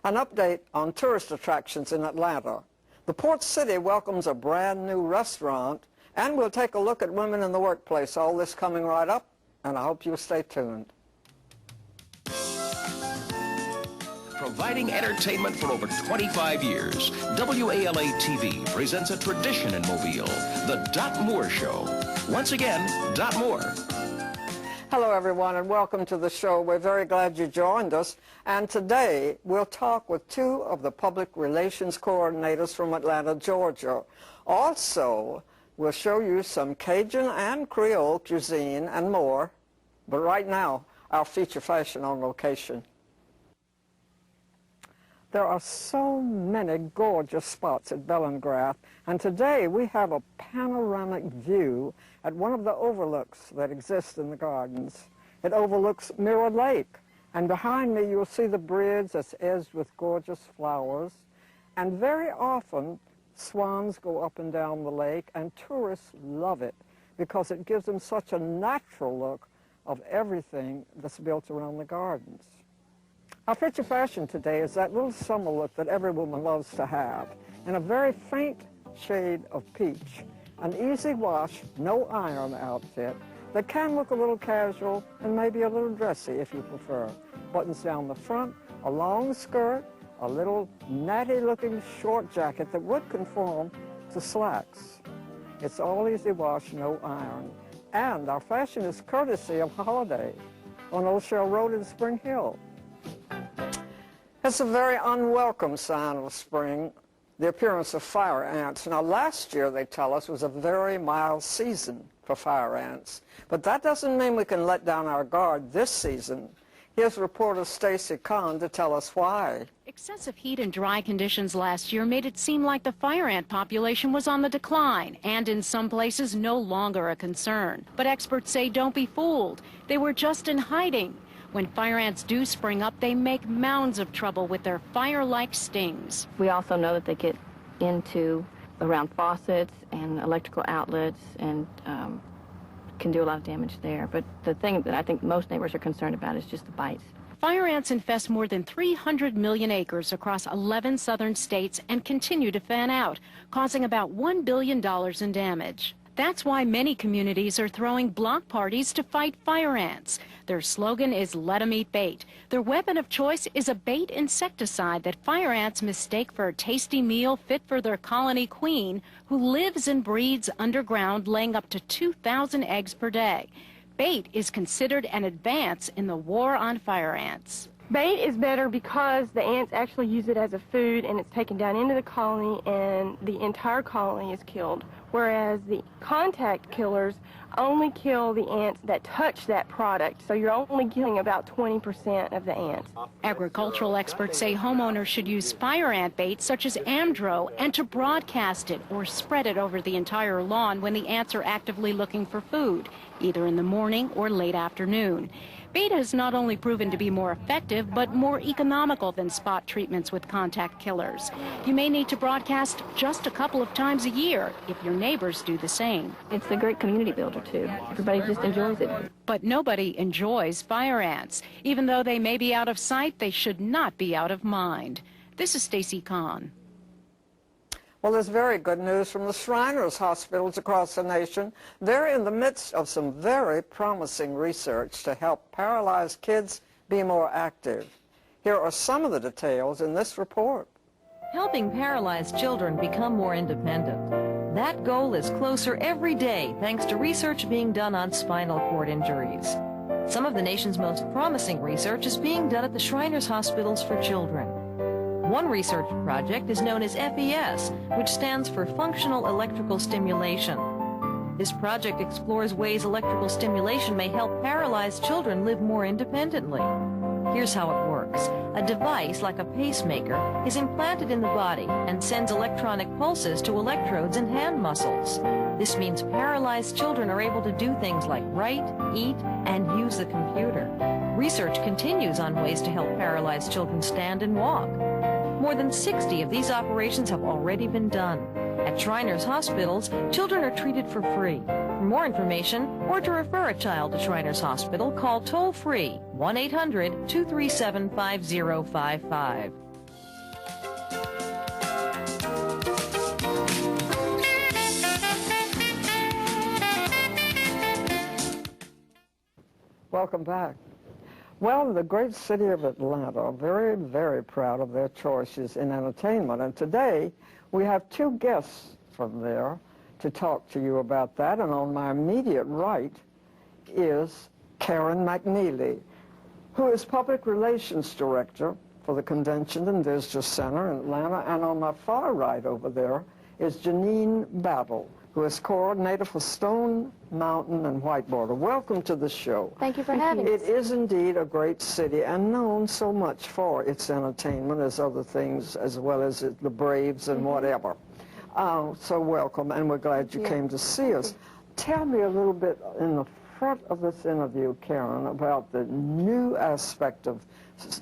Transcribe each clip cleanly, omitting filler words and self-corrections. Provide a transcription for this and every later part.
An update on tourist attractions in Atlanta. The Port City welcomes a brand new restaurant, and we'll take a look at women in the workplace. All this coming right up, and I hope you'll stay tuned. Providing entertainment for over 25 years, WALA-TV presents a tradition in Mobile, the Dot Moore Show. Once again, Dot Moore. Hello, everyone, and welcome to the show. We're very glad you joined us. And today, we'll talk with two of the public relations coordinators from Atlanta, Georgia. Also, we'll show you some Cajun and Creole cuisine and more. But right now, our feature fashion on location. There are so many gorgeous spots at Bellingrath, and today we have a panoramic view at one of the overlooks that exist in the gardens. It overlooks Mirror Lake, and behind me you'll see the bridge that's edged with gorgeous flowers, and very often swans go up and down the lake, and tourists love it because it gives them such a natural look of everything that's built around the gardens. Our feature fashion today is that little summer look that every woman loves to have, in a very faint shade of peach, an easy wash, no iron outfit that can look a little casual and maybe a little dressy if you prefer. Buttons down the front, a long skirt, a little natty looking short jacket that would conform to slacks. It's all easy wash, no iron. And our fashion is courtesy of Holiday on Old Shell Road in Spring Hill. It's a very unwelcome sign of spring, the appearance of fire ants. Now, last year, they tell us, was a very mild season for fire ants. But that doesn't mean we can let down our guard this season. Here's reporter Stacy Kahn to tell us why. Excessive heat and dry conditions last year made it seem like the fire ant population was on the decline, and in some places no longer a concern. But experts say don't be fooled. They were just in hiding. When fire ants do spring up, they make mounds of trouble with their fire-like stings. We also know that they get into around faucets and electrical outlets and can do a lot of damage there. But the thing that I think most neighbors are concerned about is just the bites. Fire ants infest more than 300 million acres across 11 southern states and continue to fan out, causing about $1 billion in damage. That's why many communities are throwing block parties to fight fire ants. Their slogan is "Let 'em eat bait." Their weapon of choice is a bait insecticide that fire ants mistake for a tasty meal fit for their colony queen, who lives and breeds underground, laying up to 2,000 eggs per day. Bait is considered an advance in the war on fire ants. Bait is better because the ants actually use it as a food, and it's taken down into the colony and the entire colony is killed, whereas the contact killers only kill the ants that touch that product, so you're only killing about 20% of the ants. Agricultural experts say homeowners should use fire ant bait such as Amdro and to broadcast it or spread it over the entire lawn when the ants are actively looking for food, either in the morning or late afternoon. Bait has not only proven to be more effective, but more economical than spot treatments with contact killers. You may need to broadcast just a couple of times a year if your neighbors do the same. It's a great community builder, too. Everybody just enjoys it. But nobody enjoys fire ants. Even though they may be out of sight, they should not be out of mind. This is Stacy Kahn. Well, there's very good news from the Shriners hospitals across the nation. They're in the midst of some very promising research to help paralyzed kids be more active. Here are some of the details in this report. Helping paralyzed children become more independent. That goal is closer every day thanks to research being done on spinal cord injuries. Some of the nation's most promising research is being done at the Shriners hospitals for children. One research project is known as FES, which stands for Functional Electrical Stimulation. This project explores ways electrical stimulation may help paralyzed children live more independently. Here's how it works. A device, like a pacemaker, is implanted in the body and sends electronic pulses to electrodes in hand muscles. This means paralyzed children are able to do things like write, eat, and use the computer. Research continues on ways to help paralyzed children stand and walk. More than 60 of these operations have already been done. At Shriners hospitals, children are treated for free. For more information or to refer a child to Shriners Hospital, call toll-free 1-800-237-5055. Welcome back. Well, the great city of Atlanta are very, very proud of their choices in entertainment. And today, we have two guests from there to talk to you about that. And on my immediate right is Karen McNeely, who is Public Relations Director for the Convention and Visitor Center in Atlanta. And on my far right over there is Jeanine Battle, who is coordinator for Stone Mountain and Whitewater. Welcome to the show. Thank you for having us. It is indeed a great city and known so much for its entertainment as other things, as well as the Braves and whatever. So welcome, and we're glad you came to see us. Tell me a little bit in the front of this interview, Karen, about the new aspect of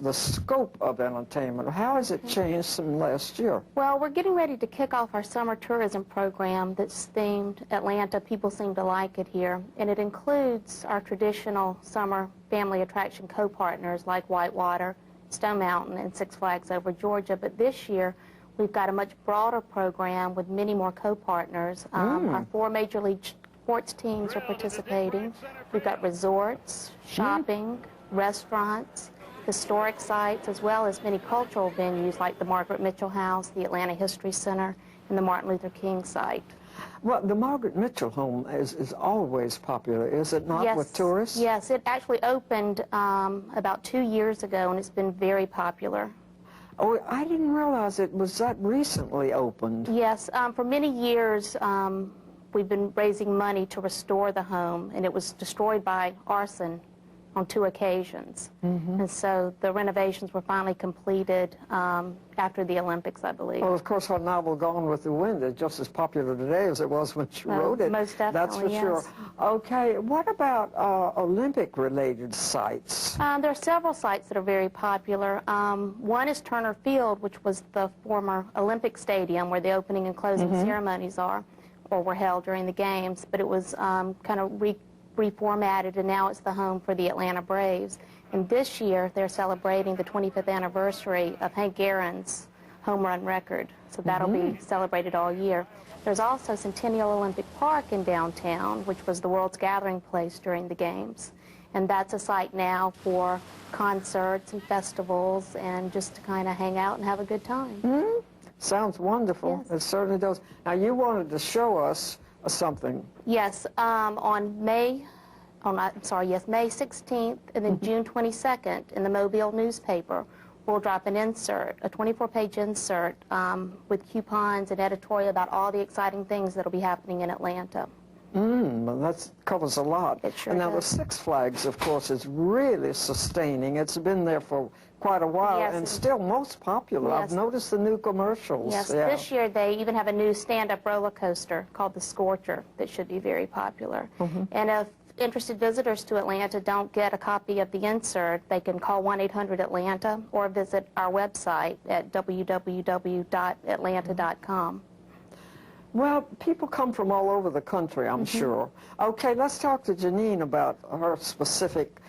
the scope of entertainment. How has it changed from last year? Well, we're getting ready to kick off our summer tourism program that's themed Atlanta. People seem to like it here. And it includes our traditional summer family attraction co-partners like Whitewater, Stone Mountain, and Six Flags Over Georgia. But this year, we've got a much broader program with many more co-partners. Our 4 Major League sports teams are participating. We've got resorts, shopping, restaurants, historic sites, as well as many cultural venues like the Margaret Mitchell House, the Atlanta History Center, and the Martin Luther King site. Well, the Margaret Mitchell home is always popular, is it not, Yes, with tourists? Yes, it actually opened about 2 years ago, and it's been very popular. Oh, I didn't realize it was that recently opened. Yes, for many years, we've been raising money to restore the home, and it was destroyed by arson on 2 occasions. And so the renovations were finally completed after the Olympics, I believe. Well, of course, her novel Gone with the Wind is just as popular today as it was when she wrote it. Most definitely, that's for sure. Okay, what about Olympic-related sites? There are several sites that are very popular. One is Turner Field, which was the former Olympic Stadium where the opening and closing ceremonies are, or were held during the games, but it was kind of reformatted, and now it's the home for the Atlanta Braves. And this year, they're celebrating the 25th anniversary of Hank Aaron's home run record, so that'll be celebrated all year. There's also Centennial Olympic Park in downtown, which was the world's gathering place during the games. And that's a site now for concerts and festivals and just to kind of hang out and have a good time. Sounds wonderful. Yes. It certainly does. Now, you wanted to show us something. Yes, on May 16th and then June 22nd in the Mobile newspaper, we'll drop an insert, a 24-page insert with coupons and editorial about all the exciting things that will be happening in Atlanta. Well, that covers a lot. It sure and now does. the Six Flags, of course, is really sustaining. It's been there for quite a while and still most popular. Yes. I've noticed the new commercials. Yes, this year they even have a new stand-up roller coaster called the Scorcher that should be very popular. And if interested visitors to Atlanta don't get a copy of the insert, they can call 1-800-ATLANTA or visit our website at www.atlanta.com. Well, people come from all over the country, I'm sure. Okay, let's talk to Jeanine about her specific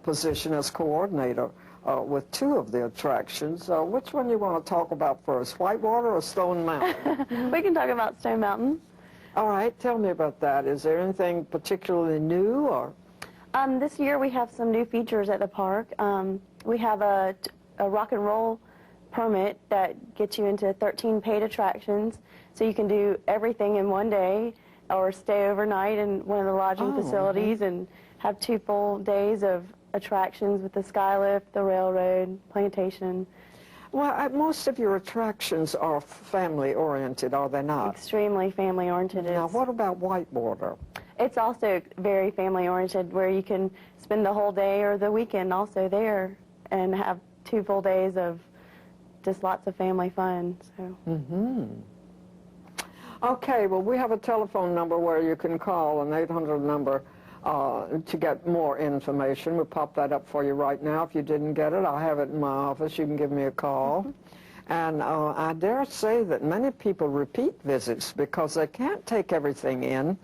position as coordinator with 2 of the attractions. Which one you want to talk about first, Whitewater or Stone Mountain? We can talk about Stone Mountain. All right, tell me about that. Is there anything particularly new, or? This year we have some new features at the park. We have a rock and roll permit that gets you into 13 paid attractions, so you can do everything in one day or stay overnight in one of the lodging facilities and have 2 full days of attractions with the skylift, the railroad, plantation. Well, most of your attractions are family-oriented, are they not? Extremely family-oriented. Now, what about Whitewater? It's also very family-oriented, where you can spend the whole day or the weekend also there and have 2 full days of just lots of family fun. So. Okay, well, we have a telephone number where you can call, an 800 number, to get more information. We'll pop that up for you right now. If you didn't get it, I'll have it in my office. You can give me a call. And I dare say that many people repeat visits because they can't take everything in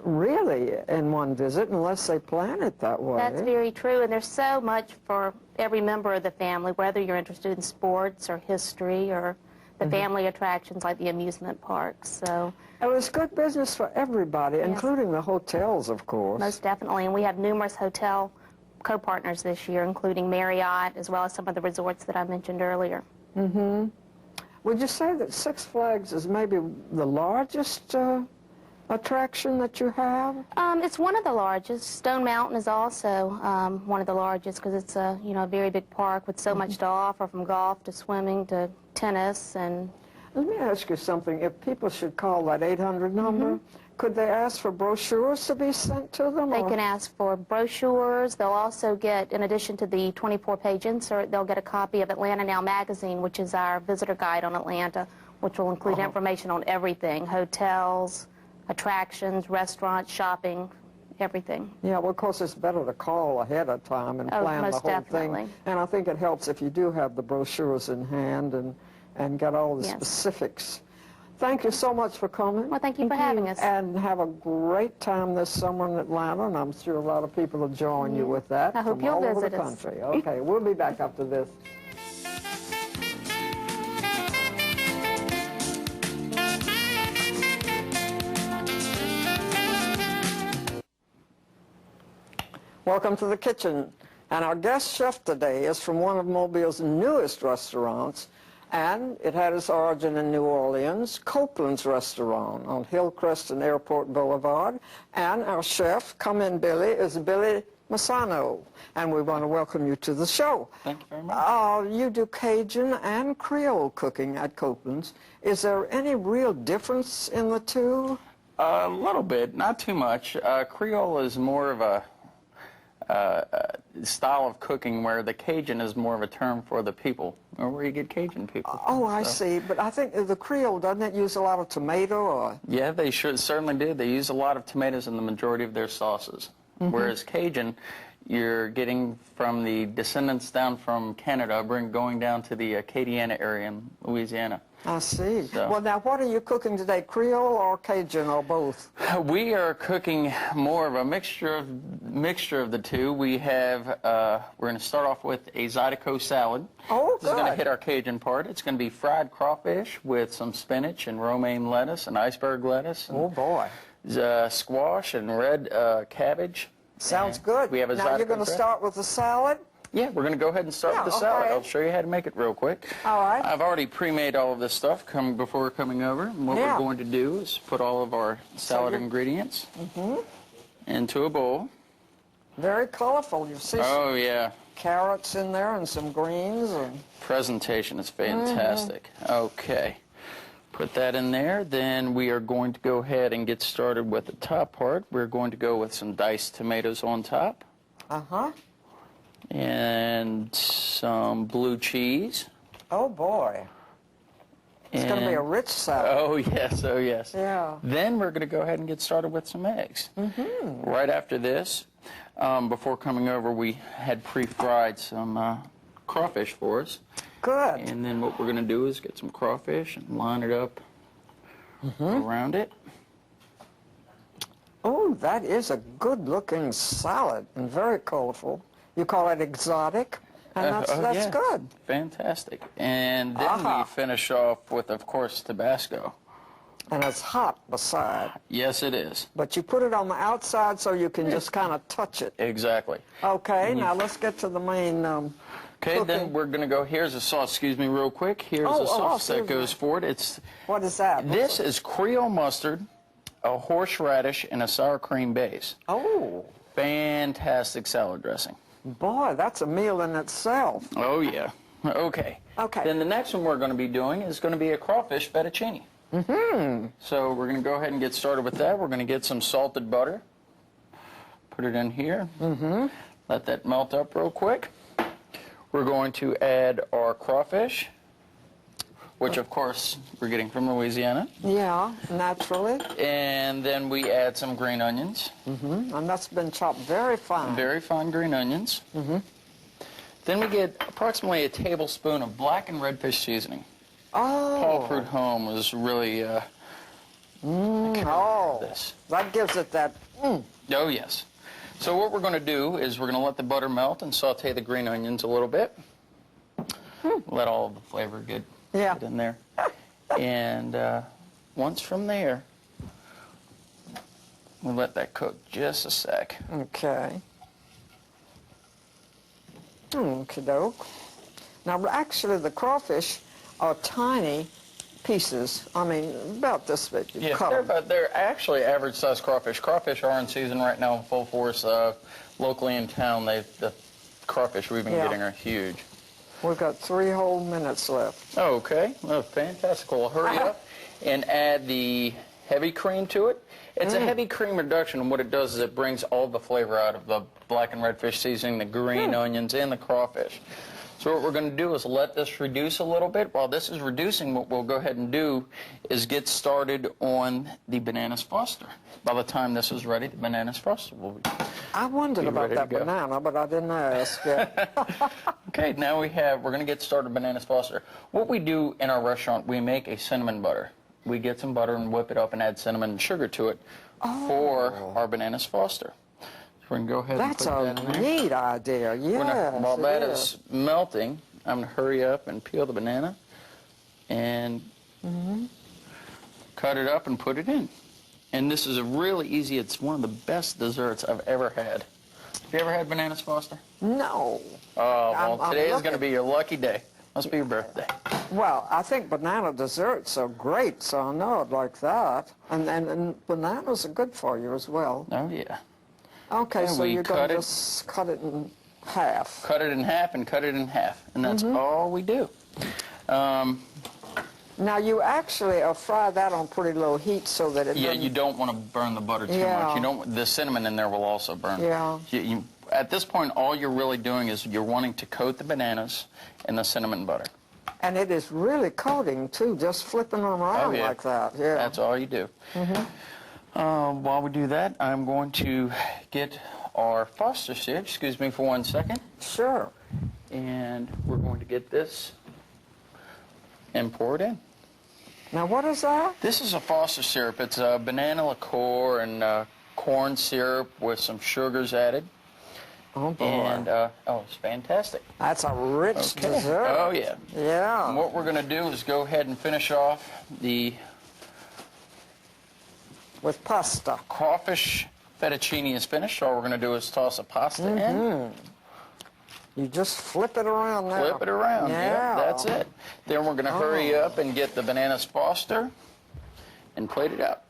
really in one visit unless they plan it that way. That's very true, and there's so much for every member of the family, whether you're interested in sports or history or the family attractions like the amusement parks. So it was good business for everybody, Yes. including the hotels, of course. most definitely, and we have numerous hotel co-partners this year, including Marriott, as well as some of the resorts that I mentioned earlier. Mm-hmm. Would you say that Six Flags is maybe the largest attraction that you have? It's one of the largest. Stone Mountain is also one of the largest because it's a a very big park with so much to offer, from golf to swimming to tennis. And let me ask you something. If people should call that 800 number, could they ask for brochures to be sent to them? They can ask for brochures. They'll also get, in addition to the 24-page insert, they'll get a copy of Atlanta Now magazine, which is our visitor guide on Atlanta, which will include information on everything: hotels, attractions, restaurants, shopping, everything. Yeah, well, of course, it's better to call ahead of time and plan the most whole definitely. thing. And I think it helps if you do have the brochures in hand and get all the specifics. Thank you so much for coming. Well, thank you for having us. And have a great time this summer in Atlanta, and I'm sure a lot of people will join you with that I hope from you'll all over visit the us. country. Okay, we'll be back after this. Welcome to the kitchen. And our guest chef today is from one of Mobile's newest restaurants, and it had its origin in New Orleans, Copeland's Restaurant on Hillcrest and Airport Boulevard. And our chef, come in Billy, is Billy Maisano. And we want to welcome you to the show. Thank you very much. You do Cajun and Creole cooking at Copeland's. Is there any real difference in the two? A little bit, not too much. Creole is more of a style of cooking, where the Cajun is more of a term for the people, or where you get Cajun people. Oh, I see. But I think the Creole, doesn't it use a lot of tomato? Or? Yeah, they certainly do. They use a lot of tomatoes in the majority of their sauces. Whereas Cajun, you're getting from the descendants down from Canada, going down to the Acadiana area in Louisiana. I see. So. Well, now, what are you cooking today, Creole or Cajun or both? We are cooking more of a mixture of the two. We have, we're going to start off with a Zydeco salad. Oh, This is going to hit our Cajun part. It's going to be fried crawfish with some spinach and romaine lettuce and iceberg lettuce. Oh, boy. Squash and red cabbage. Sounds good. We have a now, you're going to start with the salad? Yeah, we're going to go ahead and start with the salad. okay. I'll show you how to make it real quick. All right. I've already pre-made all of this stuff before coming over. And what we're going to do is put all of our salad ingredients into a bowl. Very colorful. You see Oh, yeah. carrots in there and some greens. And... Presentation is fantastic. Okay. Put that in there. Then we are going to go ahead and get started with the top part. We're going to go with some diced tomatoes on top. Uh-huh. And some blue cheese. Oh, boy. It's going to be a rich salad. Oh, yes, oh, yes. Yeah. Then we're going to go ahead and get started with some eggs. Right after this, before coming over, we had pre-fried some crawfish for us. Good. And then what we're going to do is get some crawfish and line it up around it. Oh, that is a good-looking salad and very colorful. You call it exotic, and that's yeah. good. Fantastic. And then we finish off with, of course, Tabasco. And it's hot beside. Yes, it is. But you put it on the outside so you can just kind of touch it. Exactly. Okay, now let's get to the main Okay, cooking. then we're going to go, here's a sauce, excuse me, real quick. Here's the sauce that goes for it. What is that? This is Creole mustard, a horseradish, and a sour cream base. Oh. Fantastic salad dressing. Boy, that's a meal in itself. Oh, yeah. Okay. Okay. Then the next one we're going to be doing is going to be a crawfish fettuccine. So we're going to go ahead and get started with that. We're going to get some salted butter. Put it in here. Let that melt up real quick. We're going to add our crawfish, which, of course, we're getting from Louisiana. Yeah, naturally. And then we add some green onions. And that's been chopped very fine. Very fine green onions. Then we get approximately a tablespoon of black and red fish seasoning. Oh. Paul Prudhomme was really this. That gives it that Oh, yes. So what we're going to do is we're going to let the butter melt and saute the green onions a little bit. Let all of the flavor get in there. And once from there, we'll let that cook just a sec. Okay. Okey-doke. Now, actually, the crawfish are tiny pieces. I mean, about this big. You cut them. But they're actually average-sized crawfish. Crawfish are in season right now in full force. Locally in town, the crawfish we've been getting are huge. We've got 3 whole minutes left. Okay, well, fantastic. Well, hurry up and add the heavy cream to it. It's a heavy cream reduction, and what it does is it brings all the flavor out of the black and red fish seasoning, the green onions, and the crawfish. So what we're going to do is let this reduce a little bit. While this is reducing, what we'll go ahead and do is get started on the bananas Foster. By the time this is ready, the bananas Foster will be I wondered about that banana, but I didn't ask yet. Okay, now we're going to get started bananas Foster. What we do in our restaurant, we make a cinnamon butter. We get some butter and whip it up and add cinnamon and sugar to it for our bananas Foster. So we can go ahead and put that in there. That's a neat idea, yes. While that is melting, I'm going to hurry up and peel the banana and cut it up and put it in. And this is a really easy, it's one of the best desserts I've ever had. Have you ever had bananas Foster? No. Oh, well, today is going to be your lucky day. Must be your birthday. Well, I think banana desserts are great, so I know I'd like that. And bananas are good for you as well. Oh, yeah. Okay, And so we you're going to just cut it in half. Cut it in half and cut it in half. And that's all we do. Now, you actually fry that on pretty low heat so that it doesn't... you don't want to burn the butter too much. You don't. The cinnamon in there will also burn. Yeah. At this point, all you're really doing is you're wanting to coat the bananas in the cinnamon butter. And it is really coating, too, just flipping them around like that. Yeah. That's all you do. While we do that, I'm going to get our Foster syrup. Excuse me for 1 second. Sure. And we're going to get this and pour it in. Now, what is that? This is a Foster syrup. It's a banana liqueur and corn syrup with some sugars added. Oh, boy. And, it's fantastic. That's a rich dessert. Oh, yeah. Yeah. And what we're going to do is go ahead and finish off the... with pasta. Crawfish fettuccine is finished. All we're going to do is toss a pasta in. You just flip it around now. Flip it around. Yeah, that's it. Then we're going to hurry up and get the bananas Foster and plate it out.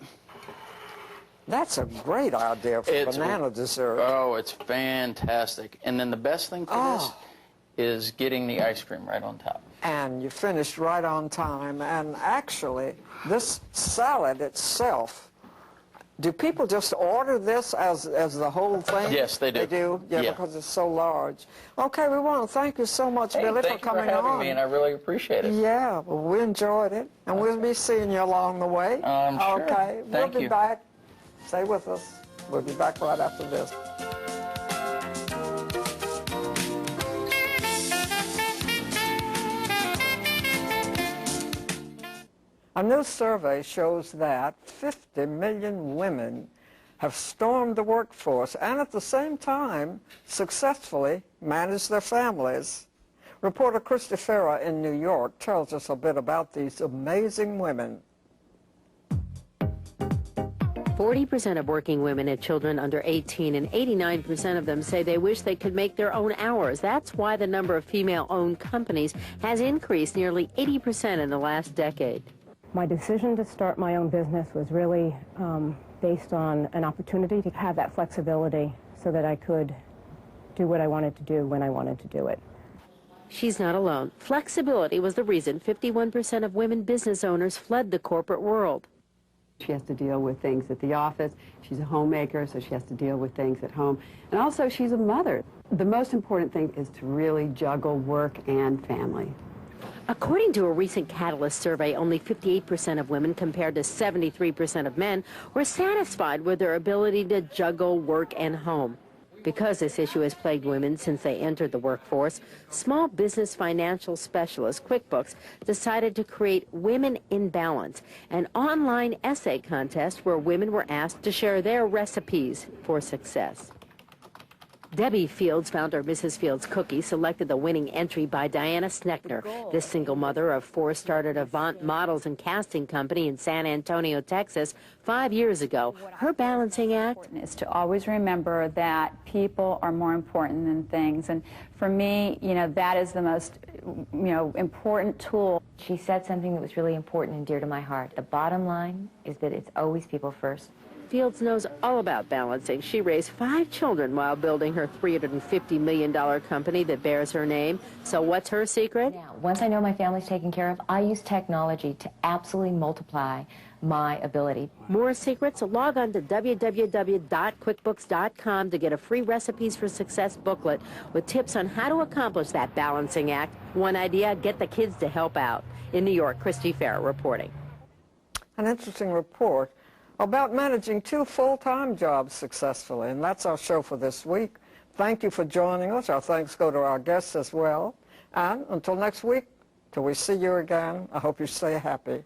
That's a great idea for banana dessert. Oh, it's fantastic. And then the best thing for this is getting the ice cream right on top. And you finished right on time. And actually, this salad itself, do people just order this as the whole thing? Yes, they do. They do? Yeah, because it's so large. Okay, we want to thank you so much, Billy, for coming on. Thank you for having me, and I really appreciate it. Yeah, well, we enjoyed it. And we'll be seeing you along the way. I'm sure. Okay, Thank we'll be back. Stay with us. We'll be back right after this. A new survey shows that 50 million women have stormed the workforce and at the same time successfully managed their families. Reporter Christy Farah in New York tells us a bit about these amazing women. 40% of working women have children under 18, and 89% of them say they wish they could make their own hours. That's why the number of female-owned companies has increased nearly 80% in the last decade. My decision to start my own business was really based on an opportunity to have that flexibility so that I could do what I wanted to do when I wanted to do it. She's not alone. Flexibility was the reason 51% of women business owners fled the corporate world. She has to deal with things at the office. She's a homemaker, so she has to deal with things at home. And also, she's a mother. The most important thing is to really juggle work and family. According to a recent Catalyst survey, only 58% of women, compared to 73% of men, were satisfied with their ability to juggle work and home. Because this issue has plagued women since they entered the workforce, small business financial specialist QuickBooks decided to create Women in Balance, an online essay contest where women were asked to share their recipes for success. Debbie Fields, founder of Mrs. Fields Cookie, selected the winning entry by Diana Sneckner. This single mother of four started Avant Models and Casting Company in San Antonio, Texas, 5 years ago. Her balancing act is to always remember that people are more important than things. And for me, you know, that is the most, important tool. She said something that was really important and dear to my heart. The bottom line is that it's always people first. Fields knows all about balancing. She raised 5 children while building her $350 million company that bears her name. So what's her secret? Now, once I know my family's taken care of, I use technology to absolutely multiply my ability. More secrets? Log on to www.quickbooks.com to get a free Recipes for Success booklet with tips on how to accomplish that balancing act. One idea, get the kids to help out. In New York, Christy Farrer reporting. An interesting report about managing 2 full-time jobs successfully. And that's our show for this week. Thank you for joining us. Our thanks go to our guests as well. And until next week, till we see you again, I hope you stay happy.